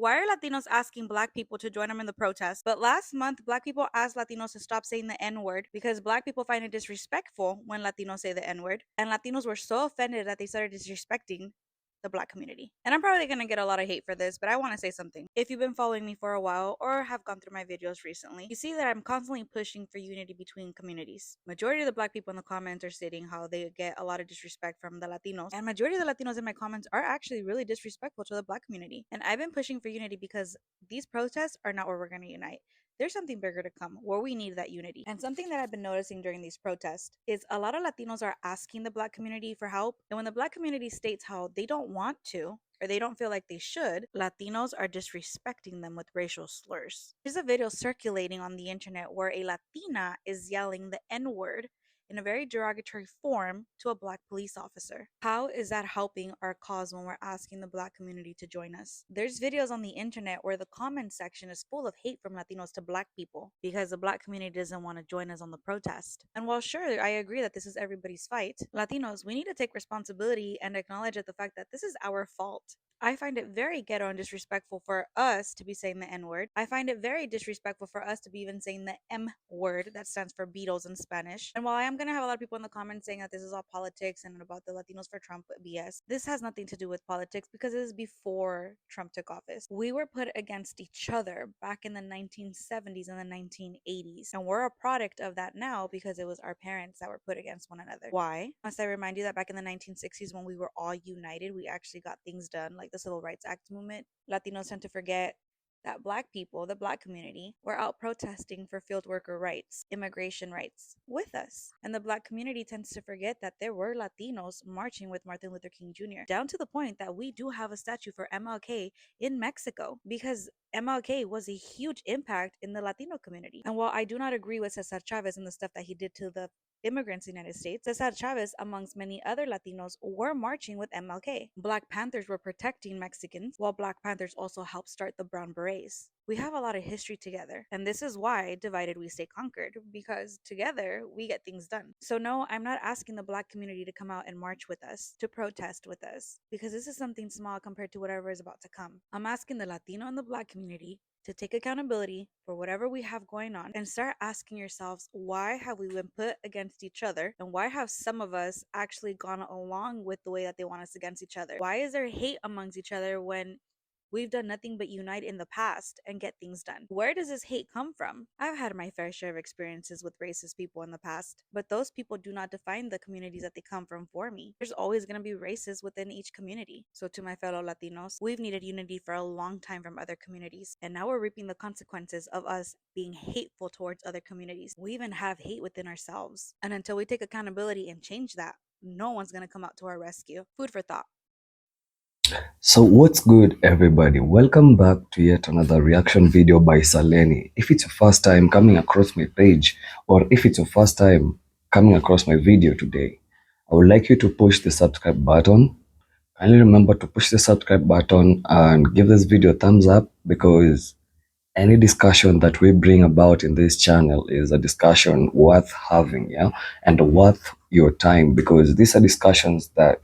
Why are Latinos asking Black people to join them in the protest? But last month, Black people asked Latinos to stop saying the N word because Black people find it disrespectful when Latinos say the N word. And Latinos were so offended that they started disrespecting the Black community. And I'm probably going to get a lot of hate for this, but I want to say something. If you've been following me for a while or have gone through my videos recently, you see that I'm constantly pushing for unity between communities. Majority of the Black people in the comments are stating how they get a lot of disrespect from the Latinos, and majority of the Latinos in my comments are actually really disrespectful to the Black community. And I've been pushing for unity because these protests are not where we're going to unite. There's something bigger to come where we need that unity. And something that I've been noticing during these protests is a lot of Latinos are asking the Black community for help. And when the Black community states how they don't want to, or they don't feel like they should, Latinos are disrespecting them with racial slurs. There's a video circulating on the internet where a Latina is yelling the N word in a very derogatory form to a Black police officer. How is that helping our cause when we're asking the Black community to join us? There's videos on the internet where the comment section is full of hate from Latinos to Black people because the Black community doesn't want to join us on the protest. And while sure, I agree that this is everybody's fight, Latinos, we need to take responsibility and acknowledge the fact that this is our fault. I find it very ghetto and disrespectful for us to be saying the N word. I find it very disrespectful for us to be even saying the M word, that stands for Beatles in Spanish. And while I am going to have a lot of people in the comments saying that this is all politics and about the Latinos for Trump BS, this has nothing to do with politics because it is before Trump took office. We were put against each other back in the 1970s and the 1980s. And we're a product of that now because it was our parents that were put against one another. Why? Must I remind you that back in the 1960s when we were all united, we actually got things done, like the Civil Rights Act movement. Latinos tend to forget that Black people, the Black community, were out protesting for field worker rights, immigration rights with us. And the Black community tends to forget that there were Latinos marching with Martin Luther King Jr., down to the point that we do have a statue for MLK in Mexico because MLK was a huge impact in the Latino community. And while I do not agree with Cesar Chavez and the stuff that he did to the immigrants in the United States, Cesar Chavez, amongst many other Latinos, were marching with MLK. Black Panthers were protecting Mexicans, while Black Panthers also helped start the Brown Berets. We have a lot of history together, and this is why divided we stay conquered, because together we get things done. So no, I'm not asking the Black community to come out and march with us, to protest with us, because this is something small compared to whatever is about to come. I'm asking the Latino and the Black community to take accountability for whatever we have going on and start asking yourselves, why have we been put against each other, and why have some of us actually gone along with the way that they want us against each other? Why is there hate amongst each other when we've done nothing but unite in the past and get things done? Where does this hate come from? I've had my fair share of experiences with racist people in the past, but those people do not define the communities that they come from for me. There's always going to be races within each community. So to my fellow Latinos, we've needed unity for a long time from other communities, and now we're reaping the consequences of us being hateful towards other communities. We even have hate within ourselves. And until we take accountability and change that, no one's going to come out to our rescue. Food for thought. So what's good, everybody? Welcome back to yet another reaction video by Saleni. If it's your first time coming across my page, or if it's your first time coming across my video today, I would like you to push the subscribe button. Kindly remember to push the subscribe button and give this video a thumbs up, because any discussion that we bring about in this channel is a discussion worth having, yeah, and worth your time, because these are discussions that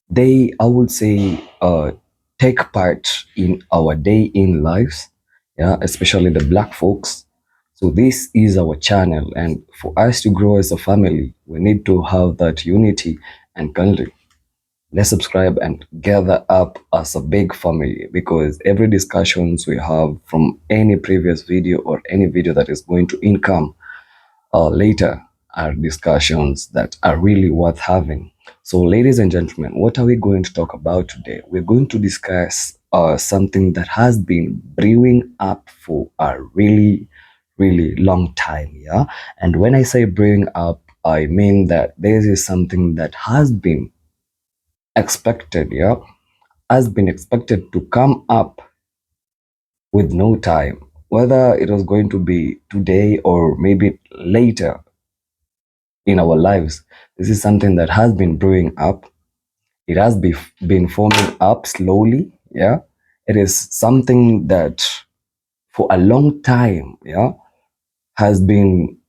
they, I would say, take part in our day in lives, yeah, especially the black folks. So this is our channel, and for us to grow as a family, we need to have that unity. And kindly, let's subscribe and gather up as a big family, because every discussions we have from any previous video or any video that is going to income later are discussions that are really worth having. So, ladies and gentlemen, what are we going to talk about today? We're going to discuss something that has been brewing up for a really, really long time. Yeah. And when I say brewing up, I mean that this is something that has been expected, yeah, has been expected to come up with no time, whether it was going to be today or maybe later in our lives. This is something that has been brewing up. It has been forming up slowly. Yeah. It is something that for a long time, yeah, has been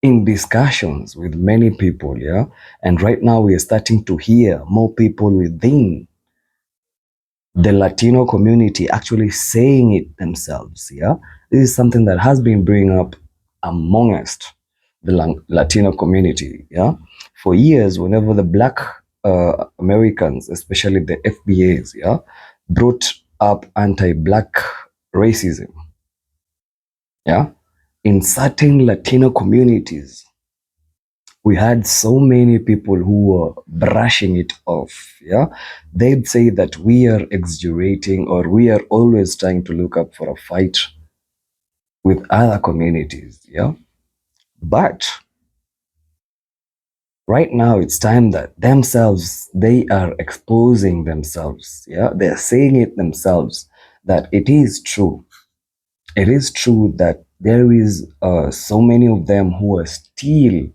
in discussions with many people. Yeah. And right now we are starting to hear more people within the Latino community actually saying it themselves. Yeah, this is something that has been bringing up amongst the Latino community. Yeah, for years, whenever the Black Americans, especially the FBAs, yeah, brought up anti-Black racism. Yeah, in certain Latino communities, we had so many people who were brushing it off. Yeah, they'd say that we are exaggerating or we are always trying to look up for a fight with other communities. Yeah, but right now it's time that themselves they are exposing themselves. Yeah, they're saying it themselves that it is true. It is true that there is so many of them who are still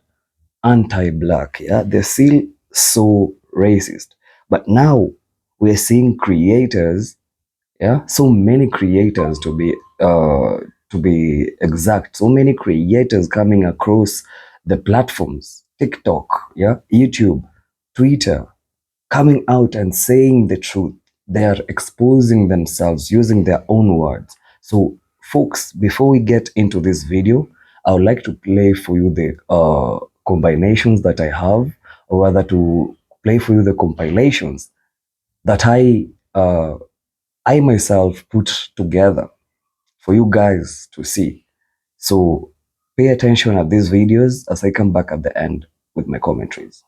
anti-black. Yeah, they're still so racist. But now we're seeing creators, yeah, so many creators to be exact, so many creators coming across the platforms, TikTok, yeah, YouTube, Twitter, coming out and saying the truth. They are exposing themselves using their own words. So, folks, before we get into this video, I would like to play for you the combinations that I have, or rather to play for you the compilations that I myself put together for you guys to see. So pay attention at these videos as I come back at the end with my commentaries.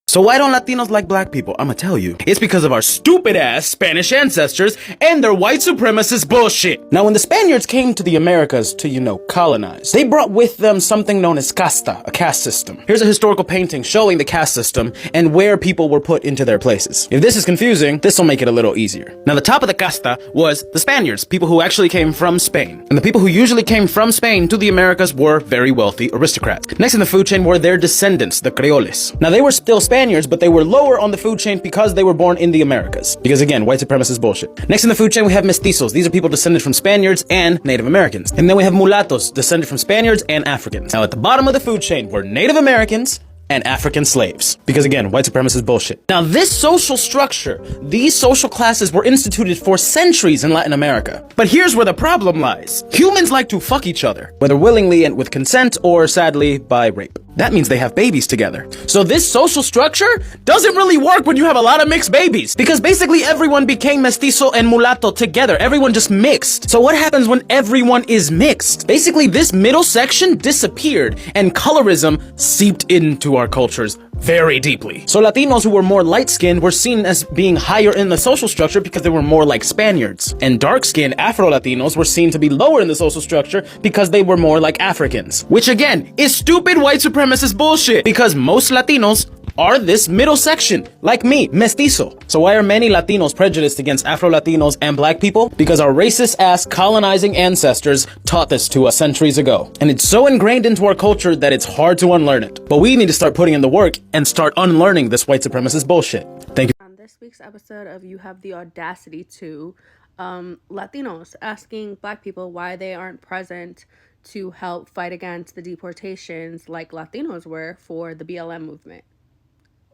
So why don't Latinos like black people? I'ma tell you. It's because of our stupid ass Spanish ancestors and their white supremacist bullshit. Now when the Spaniards came to the Americas to, colonize, they brought with them something known as casta, a caste system. Here's a historical painting showing the caste system and where people were put into their places. If this is confusing, this will make it a little easier. Now the top of the casta was the Spaniards, people who actually came from Spain. And the people who usually came from Spain to the Americas were very wealthy aristocrats. Next in the food chain were their descendants, the Creoles. Now they were still Spaniards, but they were lower on the food chain because they were born in the Americas. Because again, white supremacist bullshit. Next in the food chain, we have mestizos. These are people descended from Spaniards and Native Americans. And then we have mulattos, descended from Spaniards and Africans. Now at the bottom of the food chain were Native Americans and African slaves. Because again, white supremacist bullshit. Now this social structure, these social classes were instituted for centuries in Latin America. But here's where the problem lies. Humans like to fuck each other, whether willingly and with consent or sadly by rape. That means they have babies together. So this social structure doesn't really work when you have a lot of mixed babies. Because basically everyone became mestizo and mulatto together. Everyone just mixed. So what happens when everyone is mixed? Basically this middle section disappeared and colorism seeped into our cultures very deeply. So Latinos who were more light-skinned were seen as being higher in the social structure because they were more like Spaniards. And dark-skinned Afro-Latinos were seen to be lower in the social structure because they were more like Africans. Which again, is stupid white supremacist bullshit because most Latinos are this middle section, like me, mestizo. So why are many Latinos prejudiced against Afro-Latinos and black people? Because our racist-ass colonizing ancestors taught this to us centuries ago. And it's so ingrained into our culture that it's hard to unlearn it. But we need to start putting in the work and start unlearning this white supremacist bullshit. Thank you. On this week's episode of You Have the Audacity to, Latinos asking black people why they aren't present to help fight against the deportations like Latinos were for the BLM movement.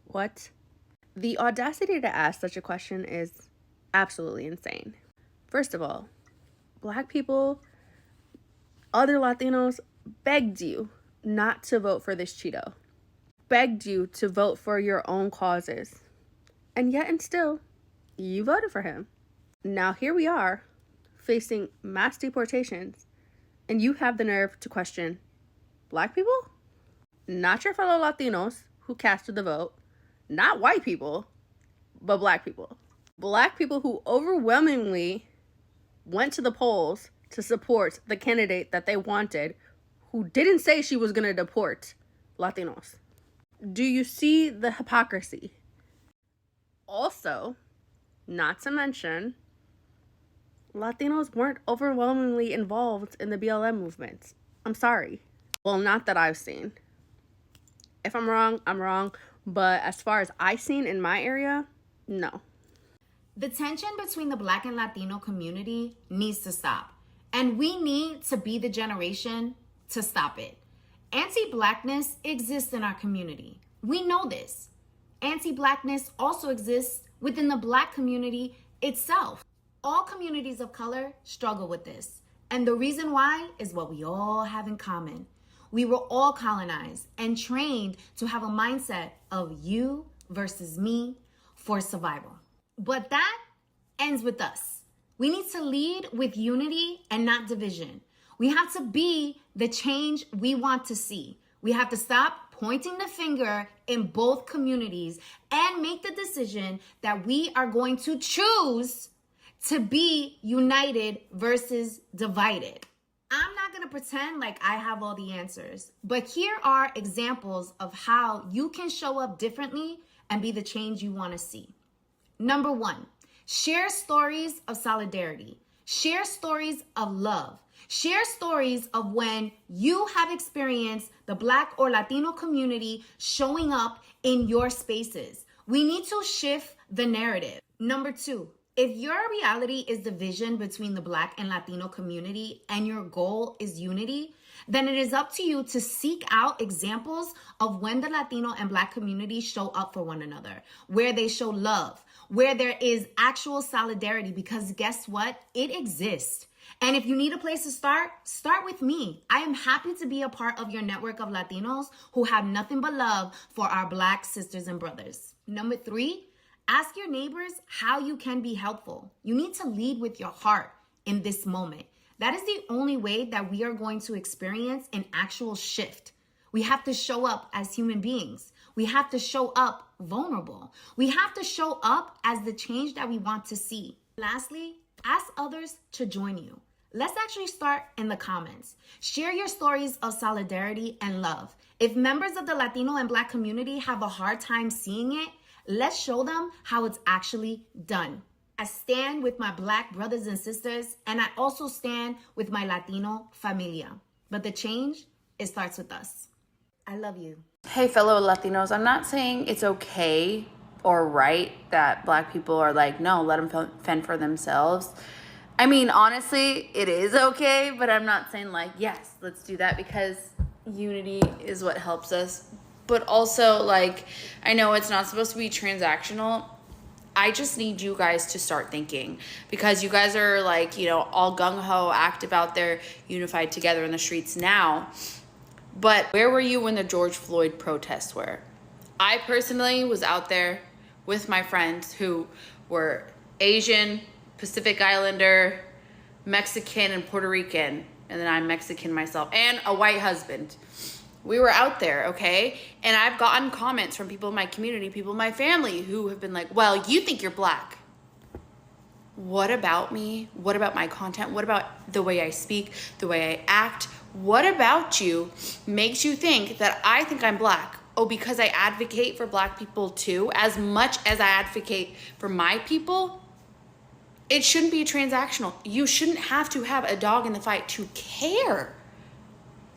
What? The audacity to ask such a question is absolutely insane. First of all, black people, other Latinos begged you not to vote for this Cheeto. Begged you to vote for your own causes. And yet and still, you voted for him. Now here we are, facing mass deportations, and you have the nerve to question black people? Not your fellow Latinos who casted the vote, not white people, but black people. Black people who overwhelmingly went to the polls to support the candidate that they wanted, who didn't say she was going to deport Latinos. Do you see the hypocrisy? Also, not to mention, Latinos weren't overwhelmingly involved in the BLM movement. I'm sorry. Well, not that I've seen. If I'm wrong, I'm wrong. But as far as I've seen in my area, no. The tension between the Black and Latino community needs to stop. And we need to be the generation to stop it. Anti-Blackness exists in our community. We know this. Anti-Blackness also exists within the Black community itself. All communities of color struggle with this. And the reason why is what we all have in common. We were all colonized and trained to have a mindset of you versus me for survival. But that ends with us. We need to lead with unity and not division. We have to be the change we want to see. We have to stop pointing the finger in both communities and make the decision that we are going to choose to be united versus divided. I'm not going to pretend like I have all the answers, but here are examples of how you can show up differently and be the change you want to see. Number 1, share stories of solidarity. Share stories of love. Share stories of when you have experienced the Black or Latino community showing up in your spaces. We need to shift the narrative. Number 2, if your reality is division between the Black and Latino community and your goal is unity, then it is up to you to seek out examples of when the Latino and Black communities show up for one another, where they show love, where there is actual solidarity, because guess what? It exists. And if you need a place to start with me. I am happy to be a part of your network of Latinos who have nothing but love for our Black sisters and brothers. Number 3, ask your neighbors how you can be helpful. You need to lead with your heart in this moment. That is the only way that we are going to experience an actual shift. We have to show up as human beings. We have to show up vulnerable. We have to show up as the change that we want to see. Lastly, ask others to join you. Let's actually start in the comments. Share your stories of solidarity and love. If members of the Latino and Black community have a hard time seeing it, let's show them how it's actually done. I stand with my Black brothers and sisters, and I also stand with my Latino familia. But the change, it starts with us. I love you. Hey, fellow Latinos, I'm not saying it's okay or right that Black people are like, no, let them fend for themselves. I mean, honestly, it is okay, but I'm not saying like, yes, let's do that, because unity is what helps us. But also, like, I know it's not supposed to be transactional. I just need you guys to start thinking, because you guys are like, you know, all gung-ho, active out there, unified together in the streets now. But where were you when the George Floyd protests were? I personally was out there with my friends who were Asian, Pacific Islander, Mexican, and Puerto Rican. And then I'm Mexican myself, and a white husband. We were out there, okay? And I've gotten comments from people in my community, people in my family who have been like, well, you think you're Black. What about me? What about my content? What about the way I speak, the way I act? What about you makes you think that I think I'm Black? Oh, because I advocate for Black people too, as much as I advocate for my people? It shouldn't be transactional. You shouldn't have to have a dog in the fight to care.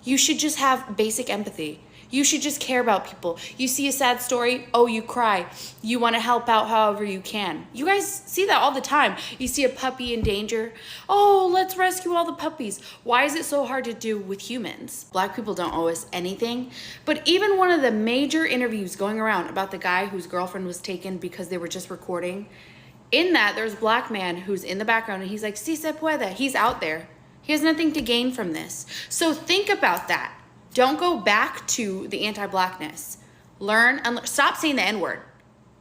You should just have basic empathy. You should just care about people. You see a sad story, oh, you cry. You want to help out however you can. You guys see that all the time. You see a puppy in danger, oh, let's rescue all the puppies. Why is it so hard to do with humans? Black people don't owe us anything. But even one of the major interviews going around about the guy whose girlfriend was taken because they were just recording, in that there's a Black man who's in the background and he's like, si se puede. He's out there. He has nothing to gain from this. So think about that. Don't go back to the anti-Blackness. Learn and stop saying the N-word.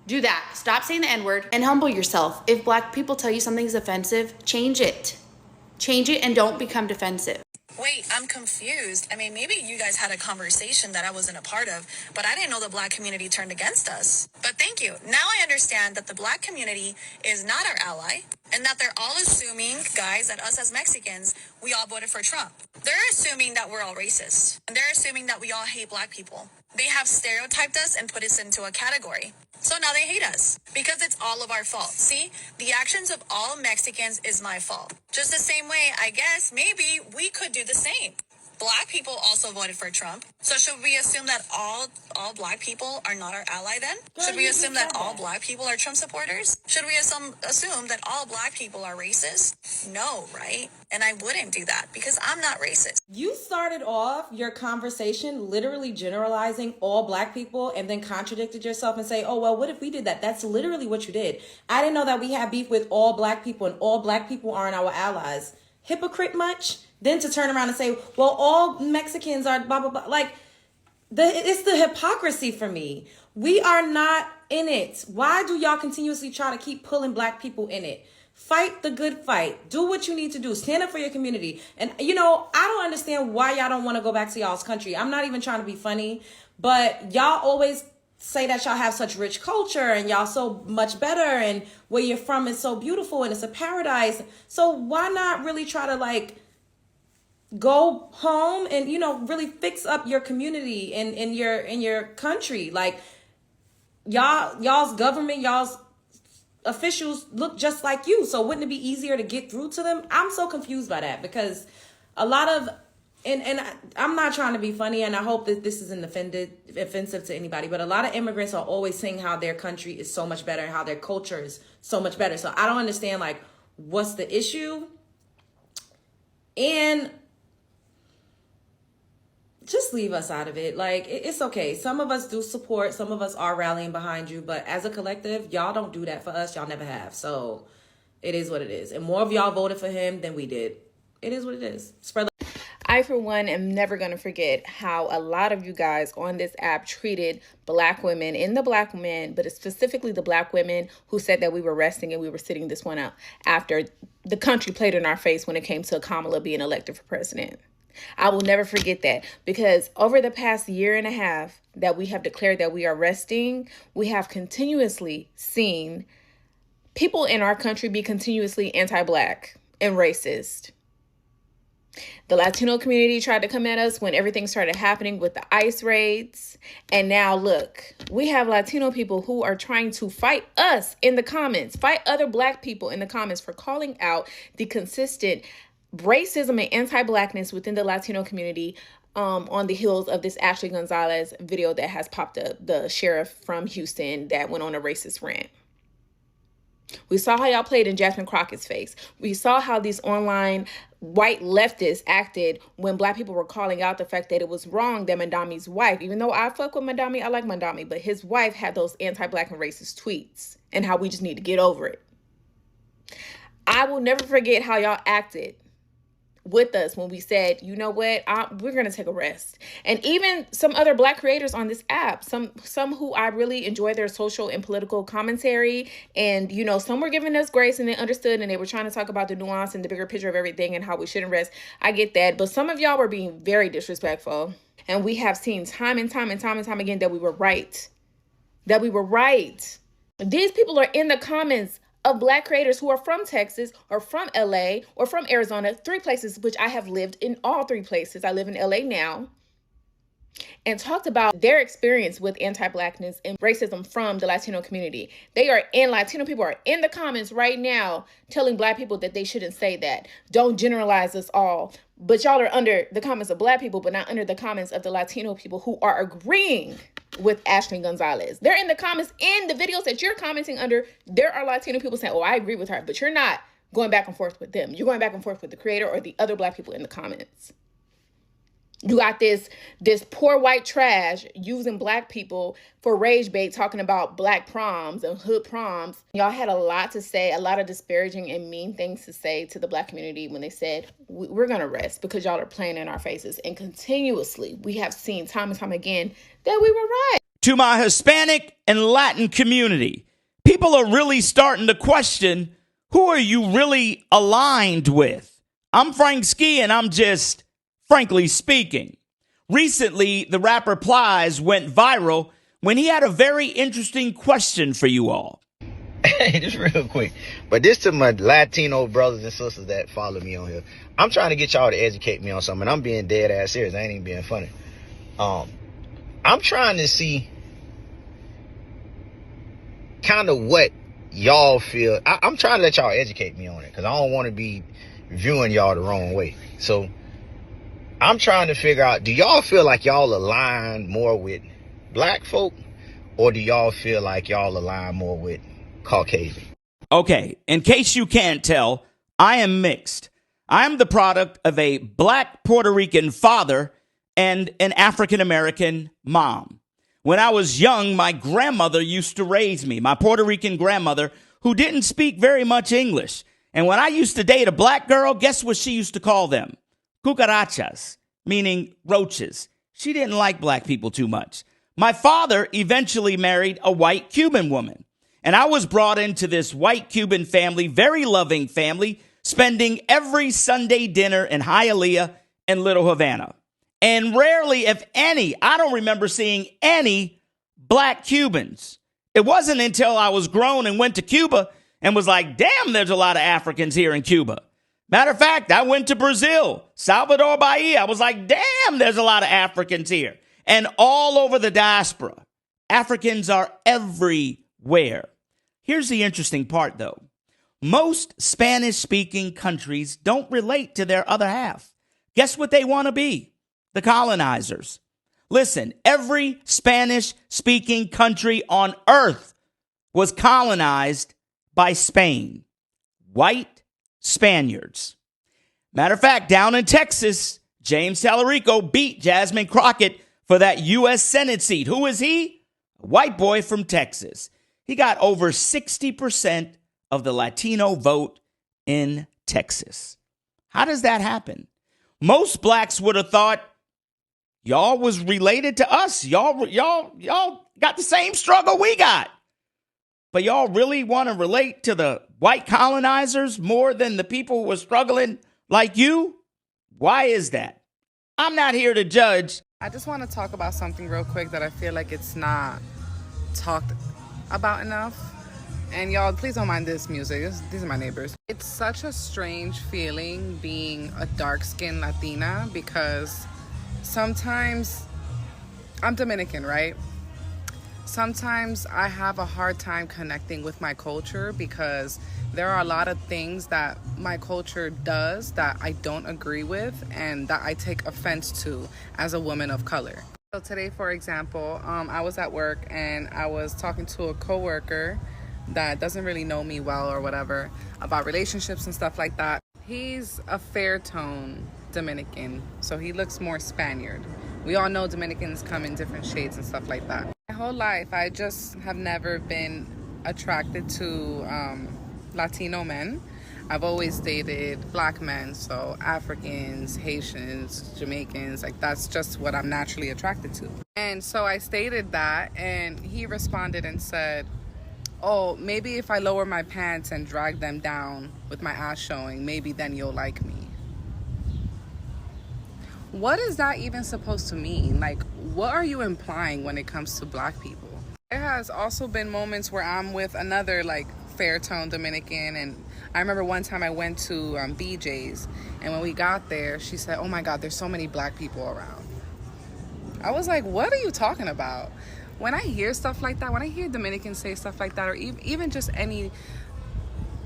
Do that. Stop saying the N-word and humble yourself. If Black people tell you something's offensive, change it. Change it and don't become defensive. Wait, I'm confused. I mean, maybe you guys had a conversation that I wasn't a part of, but I didn't know the Black community turned against us. But thank you. Now I understand that the Black community is not our ally, and that they're all assuming, guys, that us as Mexicans, we all voted for Trump. They're assuming that we're all racist, and they're assuming that we all hate Black people. They have stereotyped us and put us into a category. So now they hate us because it's all of our fault. See, the actions of all Mexicans is my fault. Just the same way, I guess, maybe we could do the same. Black people also voted for Trump. So should we assume that all black people are not our ally then? Should we assume that all black people are Trump supporters? Should we assume that all black people are racist? No, right? And I wouldn't do that because I'm not racist. You started off your conversation literally generalizing all black people and then contradicted yourself and say, oh, well, what if we did that? That's literally what you did. I didn't know that we had beef with all black people and all black people aren't our allies. Hypocrite much? Then to turn around and say, well, all Mexicans are blah, blah, blah. Like, it's the hypocrisy for me. We are not in it. Why do y'all continuously try to keep pulling black people in it? Fight the good fight. Do what you need to do. Stand up for your community. And, I don't understand why y'all don't want to go back to y'all's country. I'm not even trying to be funny, but y'all always say that y'all have such rich culture and y'all so much better and where you're from is so beautiful and it's a paradise. So why not really try to go home and, really fix up your community and in your country? Like y'all's government, y'all's officials look just like you. So wouldn't it be easier to get through to them? I'm so confused by that because a lot of, and I'm not trying to be funny and I hope that this isn't offensive to anybody, but a lot of immigrants are always saying how their country is so much better and how their culture is so much better. So I don't understand what's the issue? And just leave us out of it. It's okay. Some of us do support. Some of us are rallying behind you. But as a collective, y'all don't do that for us. Y'all never have. So it is what it is. And more of y'all voted for him than we did. It is what it is. Spread. I, for one, am never going to forget how a lot of you guys on this app treated black women and the black men, but specifically the black women who said that we were resting and we were sitting this one out after the country played in our face when it came to Kamala being elected for president. I will never forget that because over the past year and a half that we have declared that we are resting, we have continuously seen people in our country be continuously anti-black and racist. The Latino community tried to come at us when everything started happening with the ICE raids. And now look, we have Latino people who are trying to fight us in the comments, fight other black people in the comments for calling out the consistent racism and anti-blackness within the Latino community on the heels of this Ashley Gonzalez video that has popped up, the sheriff from Houston that went on a racist rant. We saw how y'all played in Jasmine Crockett's face. We saw how these online white leftists acted when black people were calling out the fact that it was wrong that Mandami's wife, even though I fuck with Mandami, I like Mandami, but his wife had those anti-black and racist tweets and how we just need to get over it. I will never forget how y'all acted with us when we said, you know what, we're going to take a rest. And even some other black creators on this app, some who I really enjoy their social and political commentary. And, some were giving us grace and they understood and they were trying to talk about the nuance and the bigger picture of everything and how we shouldn't rest. I get that. But some of y'all were being very disrespectful. And we have seen time and time again that we were right. That we were right. These people are in the comments of black creators who are from Texas or from LA or from Arizona, 3 places which I have lived in all 3 places. I live in LA now. And talked about their experience with anti-blackness and racism from the Latino community. Latino people are in the comments right now telling black people that they shouldn't say that. Don't generalize us all. But y'all are under the comments of black people, but not under the comments of the Latino people who are agreeing with Ashley Gonzalez. They're in the comments in the videos that you're commenting under. There are Latino people saying, oh, I agree with her, but you're not going back and forth with them. You're going back and forth with the creator or the other black people in the comments. You got this poor white trash using black people for rage bait, talking about black proms and hood proms. Y'all had a lot to say, a lot of disparaging and mean things to say to the black community when they said, we're going to rest because y'all are playing in our faces. And continuously, we have seen time and time again that we were right. To my Hispanic and Latin community, people are really starting to question, who are you really aligned with? I'm Frank Ski and I'm just frankly speaking. Recently, the rapper Plies went viral when he had a very interesting question for you all. Hey, just real quick. But this to my Latino brothers and sisters that follow me on here. I'm trying to get y'all to educate me on something. I'm being dead ass serious. I ain't even being funny. I'm trying to see kind of what y'all feel. I'm trying to let y'all educate me on it because I don't want to be viewing y'all the wrong way. So I'm trying to figure out, do y'all feel like y'all align more with black folk, or do y'all feel like y'all align more with Caucasian? Okay, in case you can't tell, I am mixed. I am the product of a black Puerto Rican father and an African American mom. When I was young, my grandmother used to raise me, my Puerto Rican grandmother, who didn't speak very much English. And when I used to date a black girl, guess what she used to call them? Cucarachas, meaning roaches. She didn't like black people too much. My father eventually married a white Cuban woman. And I was brought into this white Cuban family, very loving family, spending every Sunday dinner in Hialeah and Little Havana. And rarely, if any, I don't remember seeing any black Cubans. It wasn't until I was grown and went to Cuba and was like, damn, there's a lot of Africans here in Cuba. Matter of fact, I went to Brazil, Salvador Bahia. I was like, damn, there's a lot of Africans here. And all over the diaspora, Africans are everywhere. Here's the interesting part, though. Most Spanish-speaking countries don't relate to their other half. Guess what they want to be? The colonizers. Listen, every Spanish-speaking country on earth was colonized by Spain. White Spaniards. Matter of fact, down in Texas, James Tallarico beat Jasmine Crockett for that U.S. Senate seat. Who is he? A white boy from Texas. He got over 60% of the Latino vote in Texas. How does that happen? Most blacks would have thought y'all was related to us. Y'all got the same struggle we got. But y'all really want to relate to the white colonizers more than the people who were struggling like you? Why is that? I'm not here to judge. I just want to talk about something real quick that I feel like it's not talked about enough. And y'all, please don't mind this music. These are my neighbors. It's such a strange feeling being a dark-skinned Latina, because sometimes I'm Dominican, right? Sometimes I have a hard time connecting with my culture because there are a lot of things that my culture does that I don't agree with and that I take offense to as a woman of color. So today, for example, I was at work and I was talking to a coworker that doesn't really know me well or whatever about relationships and stuff like that. He's a fair tone Dominican, so he looks more Spaniard. We all know Dominicans come in different shades and stuff like that. My whole life, I just have never been attracted to Latino men. I've always dated black men, so Africans, Haitians, Jamaicans, like that's just what I'm naturally attracted to. And so I stated that, and he responded and said, oh, maybe if I lower my pants and drag them down with my ass showing, maybe then you'll like me. What is that even supposed to mean? Like, what are you implying when it comes to black people? There has also been moments where I'm with another like fair tone Dominican, and I remember one time I went to BJ's, and when we got there, she said, oh my God, there's so many black people around. I was like, what are you talking about? When I hear stuff like that, when I hear Dominicans say stuff like that, or even just any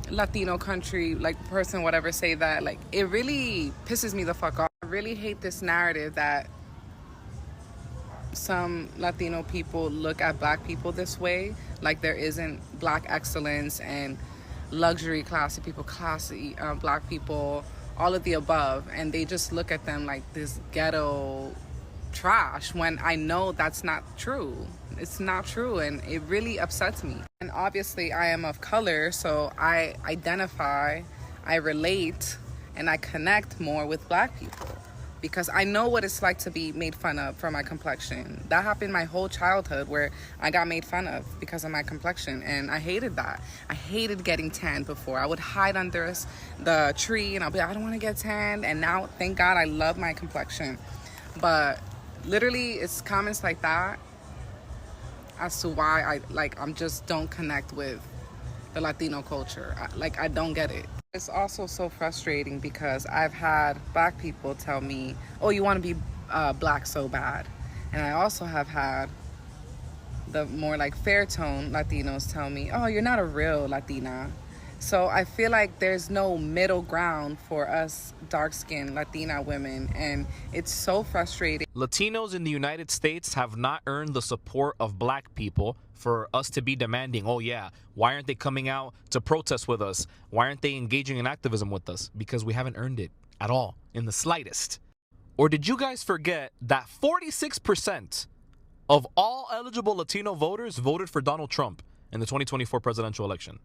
Latino country, like person, whatever, say that, like, it really pisses me the fuck off. I really hate this narrative that some Latino people look at black people this way, like there isn't black excellence and luxury classy people, classy black people, all of the above, and they just look at them like this ghetto trash, when I know that's not true. It's not true, and it really upsets me. And obviously I am of color, so I identify, I relate, and I connect more with black people because I know what it's like to be made fun of for my complexion. That happened my whole childhood, where I got made fun of because of my complexion, and I hated that. I hated getting tanned before. I would hide under the tree and I'll be like, I don't want to get tanned, and now thank God I love my complexion. But literally it's comments like that as to why I'm just don't connect with the Latino culture. I don't get it. It's also so frustrating because I've had black people tell me, oh, you want to be black so bad. And I also have had the more like fair tone Latinos tell me, oh, you're not a real Latina. So I feel like there's no middle ground for us dark-skinned Latina women, and it's so frustrating. Latinos in the United States have not earned the support of black people for us to be demanding, oh yeah, why aren't they coming out to protest with us? Why aren't they engaging in activism with us? Because we haven't earned it at all, in the slightest. Or did you guys forget that 46% of all eligible Latino voters voted for Donald Trump in the 2024 presidential election?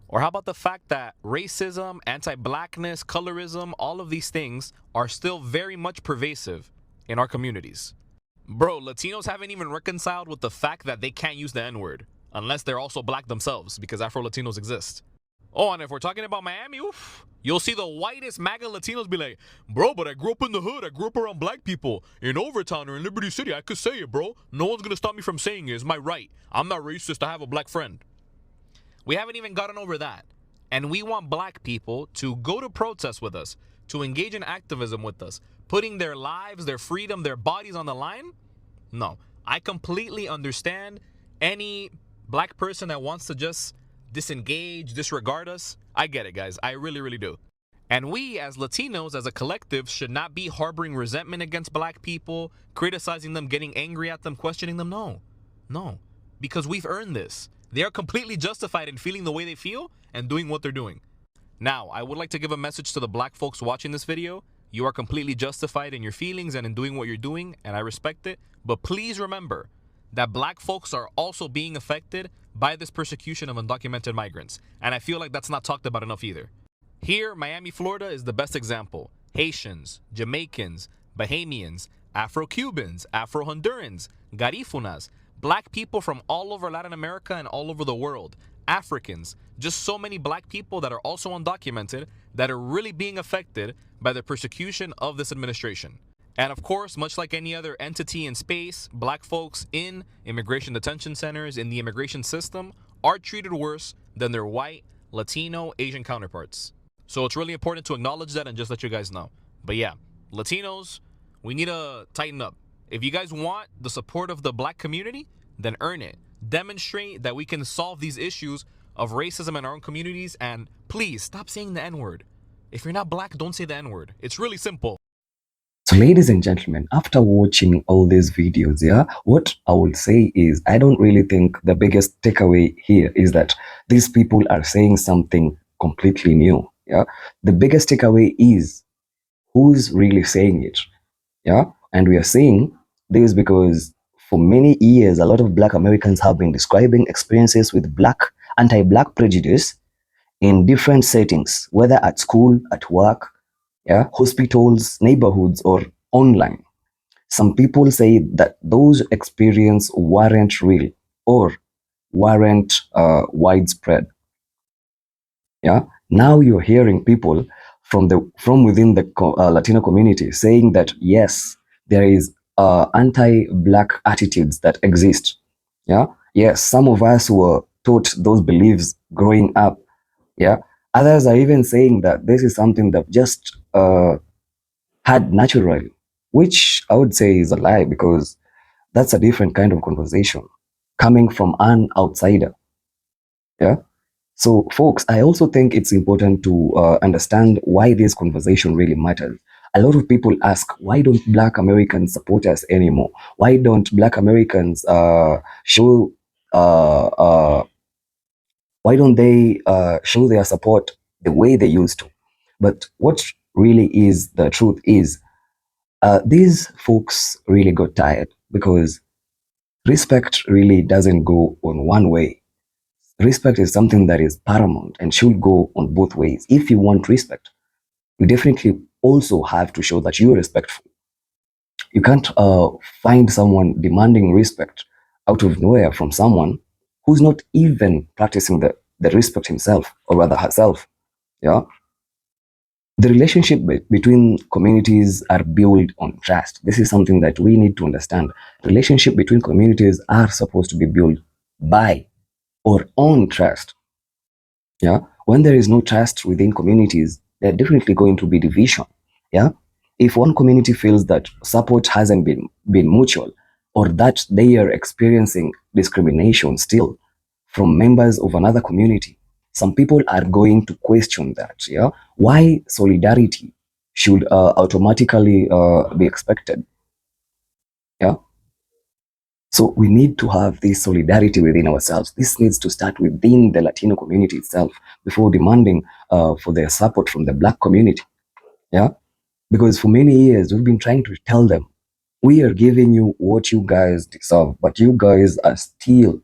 Or how about the fact that racism, anti-blackness, colorism, all of these things are still very much pervasive in our communities? Bro, Latinos haven't even reconciled with the fact that they can't use the N-word unless they're also black themselves, because Afro-Latinos exist. Oh, and if we're talking about Miami, oof, you'll see the whitest MAGA Latinos be like, bro, but I grew up in the hood. I grew up around black people. In Overtown or in Liberty City, I could say it, bro. No one's going to stop me from saying it. It's my right. I'm not racist. I have a black friend. We haven't even gotten over that. And we want black people to go to protest with us, to engage in activism with us, putting their lives, their freedom, their bodies on the line? No. I completely understand any black person that wants to just disengage, disregard us. I get it, guys. I really, really do. And we, as Latinos, as a collective, should not be harboring resentment against black people, criticizing them, getting angry at them, questioning them. No. No. Because we've earned this. They are completely justified in feeling the way they feel and doing what they're doing. Now, I would like to give a message to the black folks watching this video. You are completely justified in your feelings and in doing what you're doing, and I respect it. But please remember that black folks are also being affected by this persecution of undocumented migrants. And I feel like that's not talked about enough either. Here, Miami, Florida is the best example. Haitians, Jamaicans, Bahamians, Afro-Cubans, Afro-Hondurans, Garifunas, black people from all over Latin America and all over the world, Africans, just so many black people that are also undocumented that are really being affected by the persecution of this administration. And of course, much like any other entity in space, black folks in immigration detention centers, in the immigration system, are treated worse than their white, Latino, Asian counterparts. So it's really important to acknowledge that and just let you guys know. But yeah, Latinos, we need to tighten up. If you guys want the support of the black community, then earn it. Demonstrate that we can solve these issues of racism in our own communities, and please stop saying the N-word. If you're not black, don't say the N-word. It's really simple. So ladies and gentlemen, after watching all these videos, what I will say is I don't really think the biggest takeaway here is that these people are saying something completely new. The biggest takeaway is who's really saying it. And we are saying this because for many years, a lot of black Americans have been describing experiences with anti-black prejudice in different settings, whether at school, at work, hospitals, neighborhoods, or online. Some people say that those experiences weren't real or weren't widespread. Now you're hearing people from within the Latino community saying that yes, there is anti-black attitudes that exist. Yes, some of us were taught those beliefs growing up. Others are even saying that this is something that just had naturally, which I would say is a lie, because that's a different kind of conversation coming from an outsider. So folks, I also think it's important to understand why this conversation really matters. A lot of people ask, why don't black Americans support us anymore? Why don't black Americans show why don't they show their support the way they used to? But what really is the truth is, these folks really got tired, because respect really doesn't go on one way. Respect is something that is paramount and should go on both ways. If you want respect, you definitely also have to show that you're respectful. You can't find someone demanding respect out of nowhere from someone who's not even practicing the respect himself, or rather herself. The relationship between communities are built on trust. This is something that we need to understand. Relationship between communities are supposed to be built by or on trust. When there is no trust within communities, there are definitely going to be division. If one community feels that support hasn't been mutual, or that they are experiencing discrimination still from members of another community, some people are going to question that. Yeah, why solidarity should automatically be expected. Yeah, so we need to have this solidarity within ourselves. This needs to start within the Latino community itself before demanding for their support from the Black community. Yeah, because for many years we've been trying to tell them, we are giving you what you guys deserve, but you guys are still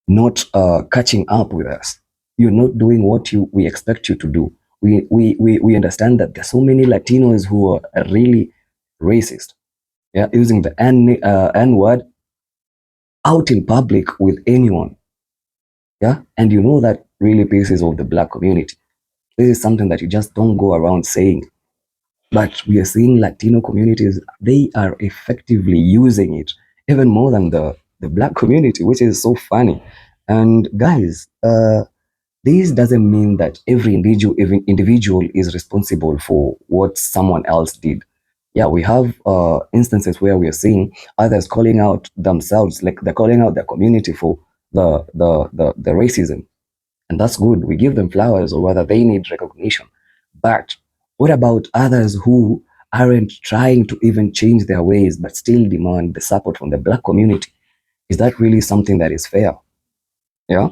not catching up with us. You're not doing what we expect you to do. We understand that there's so many Latinos who are really racist, yeah, using the N word out in public with anyone. Yeah, and you know that really pisses off the Black community. This is something that you just don't go around saying. But we are seeing Latino communities, they are effectively using it even more than the Black community, which is so funny. And guys, this doesn't mean that every individual is responsible for what someone else did. Yeah, we have instances where we are seeing others calling out themselves, like they're calling out their community for the racism, and that's good. We give them flowers, or rather, they need recognition. But what about others who aren't trying to even change their ways, but still demand the support from the Black community? Is that really something that is fair? Yeah,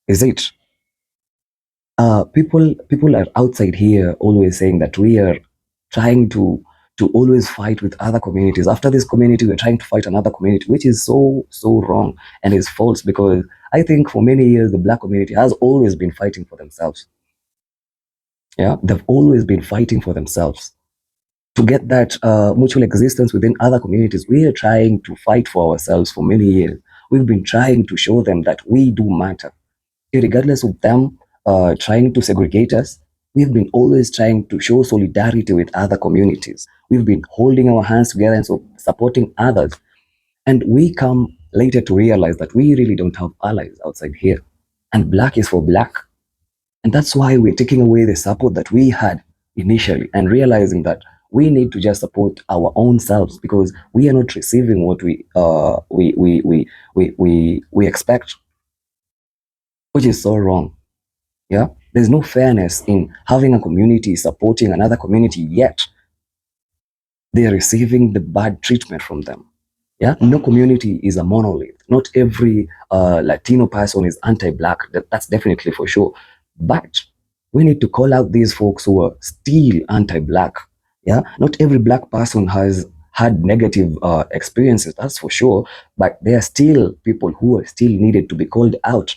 is it? People are outside here always saying that we are trying to always fight with other communities. After this community, we're trying to fight another community, which is so wrong and is false, because I think for many years the Black community has always been fighting for themselves. Yeah, they've always been fighting for themselves to get that mutual existence within other communities. We are trying to fight for ourselves for many years. We've been trying to show them that we do matter, regardless of them trying to segregate us. We've been always trying to show solidarity with other communities. We've been holding our hands together and so supporting others. And we come later to realize that we really don't have allies outside here. And Black is for Black. And that's why we're taking away the support that we had initially and realizing that we need to just support our own selves, because we are not receiving what we expect, which is so wrong. Yeah, there's no fairness in having a community supporting another community, yet they are receiving the bad treatment from them. Yeah, no community is a monolith. Not every Latino person is anti-Black. That's definitely for sure. But we need to call out these folks who are still anti-Black. Yeah, not every Black person has had negative experiences. That's for sure. But there are still people who are still needed to be called out,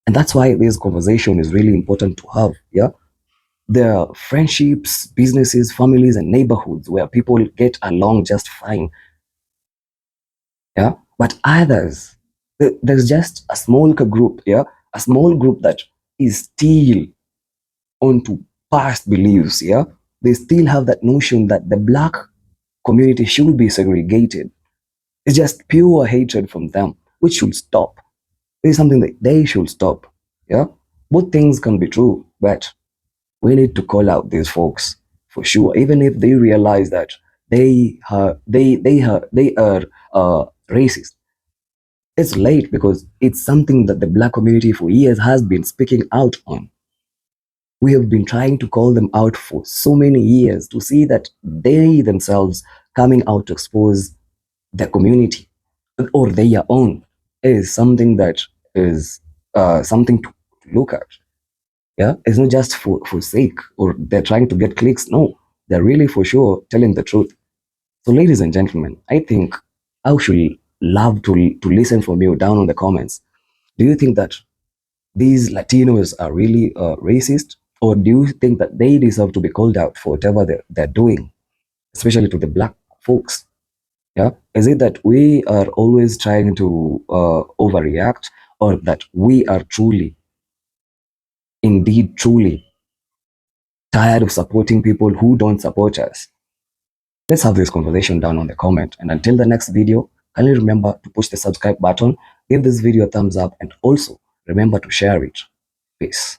and that's why this conversation is really important to have. Yeah, there are friendships, businesses, families, and neighborhoods where people get along just fine. Yeah, but others, there's just a small group. Yeah, a small group that is still onto past beliefs. Yeah, they still have that notion that the Black community should be segregated. It's just pure hatred from them, which should stop. It is something that they should stop. Yeah, both things can be true, but we need to call out these folks for sure, even if they realize that they are racist. It's late, because it's something that the Black community for years has been speaking out on. We have been trying to call them out for so many years, to see that they themselves coming out to expose the community or their own is something that is something to look at. Yeah, it's not just for sake, or they're trying to get clicks. No, they're really for sure telling the truth. So, ladies and gentlemen, I think I should love to listen from you down on the comments. Do you think that these Latinos are really racist, or do you think that they deserve to be called out for whatever they're doing, especially to the Black folks? Yeah, is it that we are always trying to overreact, or that we are truly tired of supporting people who don't support us? Let's have this conversation down on the comment. And until the next video, kindly remember to push the subscribe button, give this video a thumbs up, and also remember to share it. Peace.